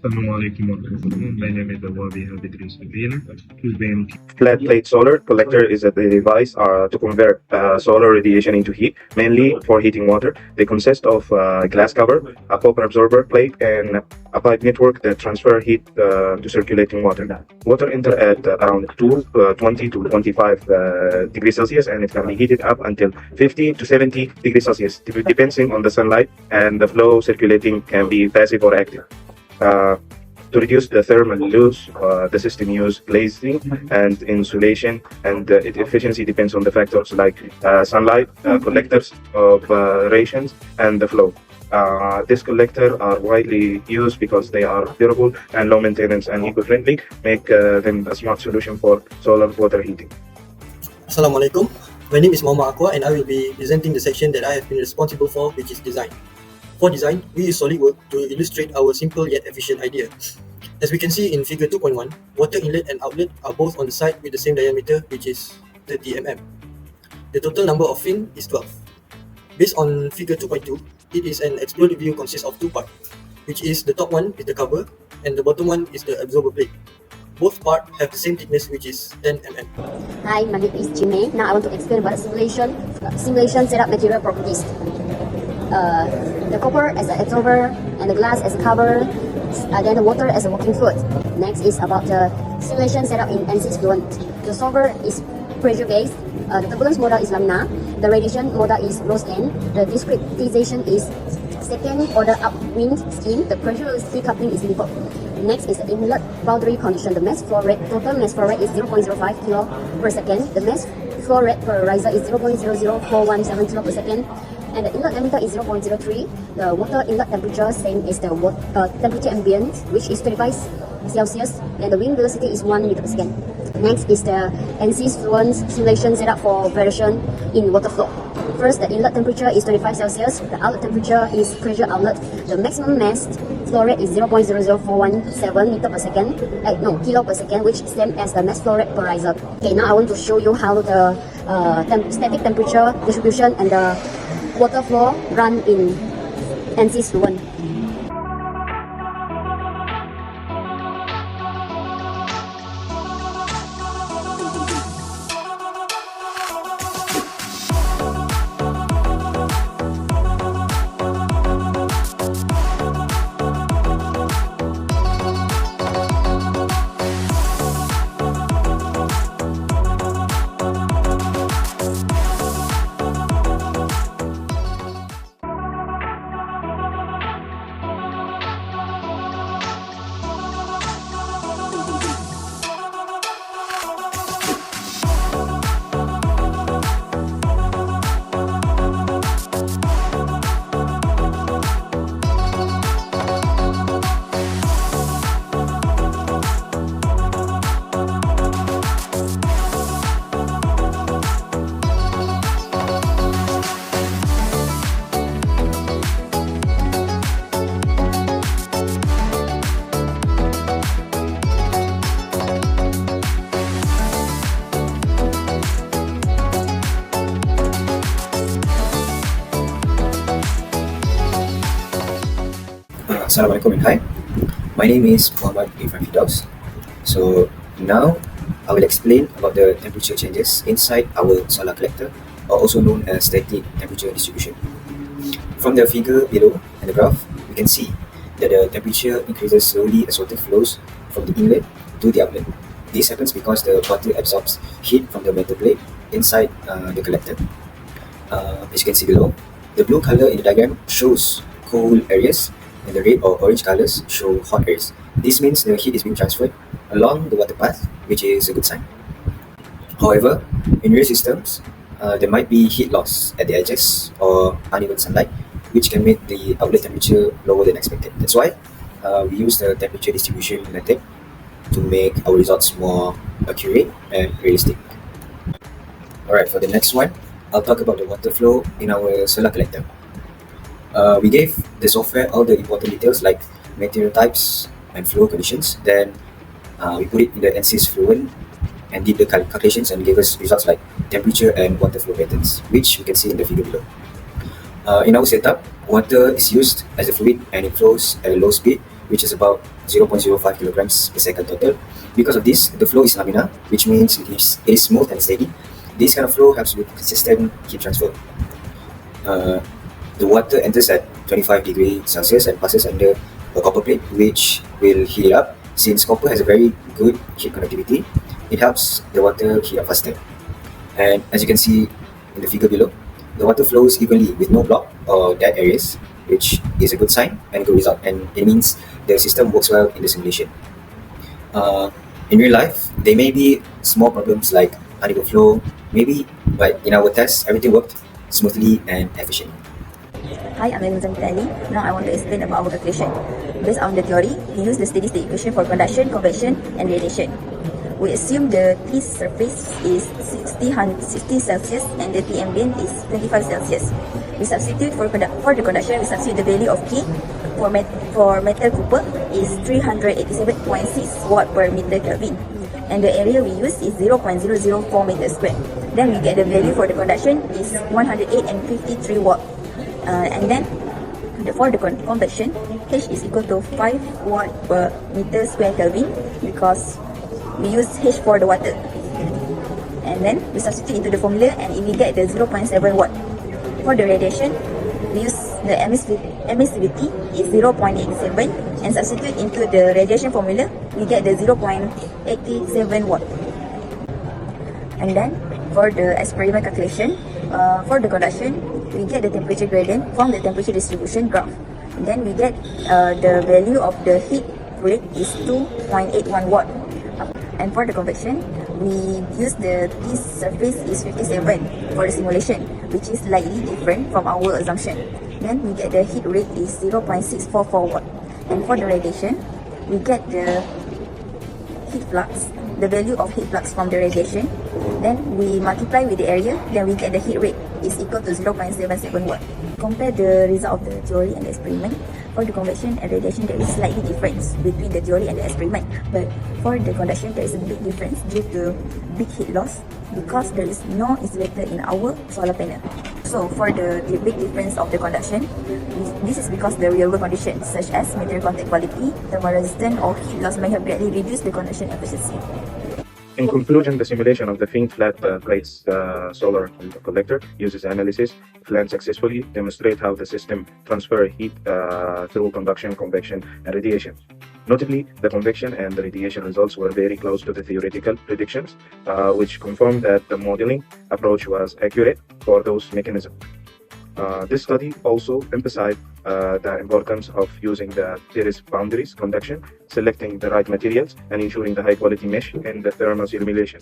Assalamu alaikum warahmatullahi. My name is Awabi Habidri Sabina. Flat plate solar collector is a device to convert solar radiation into heat, mainly for heating water. They consist of a glass cover, a copper absorber plate, and a pipe network that transfer heat to circulating water. Water enter at around 20 to 25 degrees Celsius, and it can be heated up until 50 to 70 degrees Celsius, depending on the sunlight, and the flow circulating can be passive or active. To reduce the thermal loss, the system uses glazing and insulation, and its efficiency depends on the factors like sunlight, collectors of rations, and the flow. These collectors are widely used because they are durable and low maintenance and eco-friendly, make them a smart solution for solar water heating. Assalamualaikum. My name is Muhammad Aqua and I will be presenting the section that I have been responsible for, which is design. For design, we use SolidWorks to illustrate our simple yet efficient idea. As we can see in figure 2.1, water inlet and outlet are both on the side with the same diameter, which is 30 mm. The total number of fins is 12. Based on figure 2.2, it is an exploded view consists of two parts, which is the top one is the cover and the bottom one is the absorber plate. Both parts have the same thickness, which is 10 mm. Hi, my name is Jimmy. Now I want to explain about simulation setup material properties. The copper as an absorber and the glass as a cover, then the water as a working fluid. Next is about the simulation setup in ANSYS Fluent. The solver is pressure based, the turbulence model is laminar, the radiation model is Rosen, the discretization is second order upwind steam, the pressure velocity coupling is Liebert. Next is the inlet boundary condition. The mass flow rate, total mass flow rate is 0.05 kilo per second. The mass flow rate per riser is 0.00417 kilo per second. And the inlet diameter is 0.03. The water inlet temperature same as the temperature ambient, which is 25 Celsius, and the wind velocity is 1 meter per second. Next is the ANSYS Fluent simulation setup for variation in water flow. First, the inlet temperature is 25 Celsius, the outlet temperature is pressure outlet, the maximum mass flow rate is 0.00417 meter per second, kilo per second, which is same as the mass flow rate per riser. Okay, now I want to show you how the static temperature distribution and the water flow run in ANSYS Fluent. Assalamualaikum and hi. My name is Muhammad Irfan Fidaus. So now I will explain about the temperature changes inside our solar collector, or also known as static temperature distribution. From the figure below and the graph, we can see that the temperature increases slowly as water flows from the inlet to the outlet. This happens because the water absorbs heat from the metal plate inside the collector. As you can see below, the blue color in the diagram shows cool areas, and the red or orange colors show hot areas. This means the heat is being transferred along the water path, which is a good sign. However, in real systems, there might be heat loss at the edges or uneven sunlight, which can make the outlet temperature lower than expected. That's why we use the temperature distribution method to make our results more accurate and realistic. Alright, for the next one, I'll talk about the water flow in our solar collector. We gave the software all the important details like material types and flow conditions. Then we put it in the ANSYS Fluent and did the calculations and gave us results like temperature and water flow patterns, which you can see in the figure below. In our setup, water is used as a fluid and it flows at a low speed which is about 0.05 kilograms per second total. Because of this, the flow is laminar, which means it is smooth and steady. This kind of flow helps with consistent heat transfer. The water enters at 25 degrees Celsius and passes under a copper plate, which will heat it up. Since copper has a very good heat conductivity, it helps the water heat up faster. And as you can see in the figure below, the water flows evenly with no block or dead areas, which is a good sign and a good result, and it means the system works well in the simulation. In real life, there may be small problems like uneven flow, maybe, but in our tests, everything worked smoothly and efficiently. Hi, I'm Elizam Tali. Now I want to explain about our calculation. Based on the theory, we use the steady state equation for conduction, convection, and radiation. We assume the T surface is 60 Celsius and the T ambient is 25 Celsius. We substitute for the conduction, we substitute the value of K for metal copper is 387.6 watt per meter Kelvin. And the area we use is 0.004 meters square. Then we get the value for the conduction is 108.53 watt. And then for the convection, H is equal to 5 watt per meter square Kelvin because we use H for the water. And then we substitute into the formula and we get the 0.7 watt. For the radiation, we use the emissivity is 0.87 and substitute into the radiation formula, we get the 0.87 watt. And then for the experiment calculation, for the conduction, we get the temperature gradient from the temperature distribution graph. And then we get the value of the heat rate is 2.81 watt. And for the convection, we use the T surface is 57 for the simulation, which is slightly different from our assumption. Then we get the heat rate is 0.644 watt. And for the radiation, we get the heat flux, the value of heat flux from the radiation. Then we multiply with the area, then we get the heat rate is equal to 0.77 watt. Compare the result of the theory and the experiment. For the convection and radiation, there is slightly difference between the theory and the experiment. But for the conduction, there is a big difference due to big heat loss because there is no insulator in our solar panel. So for the big difference of the conduction, this is because the real world conditions such as material contact quality, thermal resistance or heat loss may have greatly reduced the conduction efficiency. In conclusion, the simulation of the thin flat plates solar collector uses analysis, planned successfully, demonstrate how the system transfer heat through conduction, convection, and radiation. Notably, the convection and the radiation results were very close to the theoretical predictions, which confirmed that the modeling approach was accurate for those mechanisms. This study also emphasized the importance of using the Terrace boundaries conduction, selecting the right materials, and ensuring the high quality mesh in the thermal simulation.